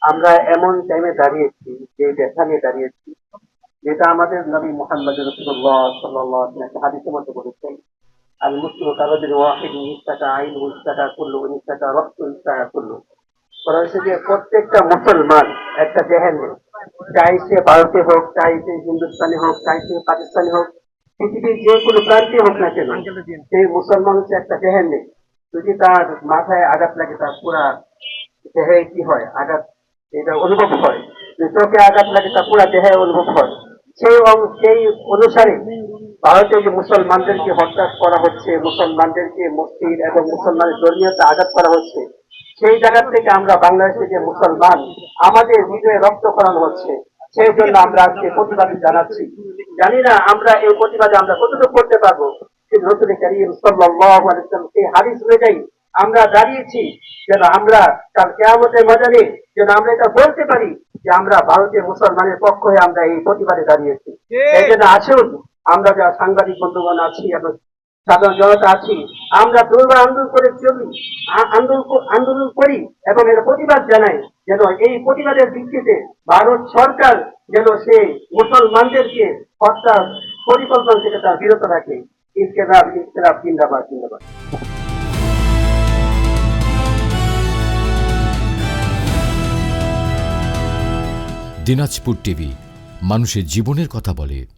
আমরা এমন টাইমে দাঁড়িয়েছি, যে ব্যথা নিয়ে দাঁড়িয়েছি, যেটা আমাদের নবী মুহাম্মদ রাসূলুল্লাহ সাল্লাল্লাহু আলাইহি ওয়াসাল্লাম একটা হাদিসের মধ্যে বলেছেন, আল মুসলিমু কারাজুলিন ওয়াহিদিন ইসতাকা আইনুহু ইসতাকা কুল্লুহু ইসতাকা রাসূহু ইসতাকা কুল্লুহু। বলা হয়েছে যে প্রত্যেকটা মুসলমান একটা জেহেন নেই, চাই সে ভারতে হোক, চাই সে হিন্দুস্তানি হোক, চাই সে পাকিস্তানি হোক, পৃথিবীর যে কোনো প্রান্তে হোক না কেন, সেই মুসলমান হচ্ছে একটা জেহেন নেই। যদি তার মাথায় আঘাত লাগে, তার পুরা দেহে কি হয় আঘাত, এটা অনুভব হয়। যদি চোখে আঘাত লাগে, তা পুরা দেহে অনুভব হয়। সেই অনুসারে ভারতে যে মুসলমানদেরকে হত্যা করা হচ্ছে, মুসলমানদেরকে মসজিদ এবং মুসলমানের ধর্মীয়তে আঘাত করা হচ্ছে, সেই জায়গা থেকে আমরা বাংলাদেশে যে মুসলমান, আমাদের হৃদয়ে রক্ত করানো হচ্ছে, সেই জন্য আমরা আজকে প্রতিবাদ জানাচ্ছি। জানি না আমরা এই প্রতিবাদে আমরা কতটুকু করতে পারবো, কিন্তু রাসূল কারীম সাল্লাল্লাহু আলাইহি ওয়াসাল্লাম এই হাদিস অনুযায়ী আমরা দাঁড়িয়েছি, যেন আমরা কাল কিয়ামতের ময়দানে যেন আমরা এটা বলতে পারি যে আমরা ভারতীয় মুসলমানের পক্ষ হয়ে আমরা এই প্রতিবাদে দাঁড়িয়েছি। এই জন্য আসুন, আমরা যারা সাংবাদিক বন্ধুগণ আছি এবং সাধারণ জনতা আছি, আমরা দুর্বার আন্দোলন করে চলি, আন্দোলন করি এবং এর প্রতিবাদ জানাই, যেন এই প্রতিবাদের ভিত্তিতে ভারত সরকার যেন সে মুসলমানদেরকে হত্যার পরিকল্পনা থেকে তার বিরত রাখে। ইনকিলাব ইনকিলাব জিন্দাবাদ জিন্দাবাদ। দিনাজপুর টিভি, মানুষের জীবনের কথা বলে।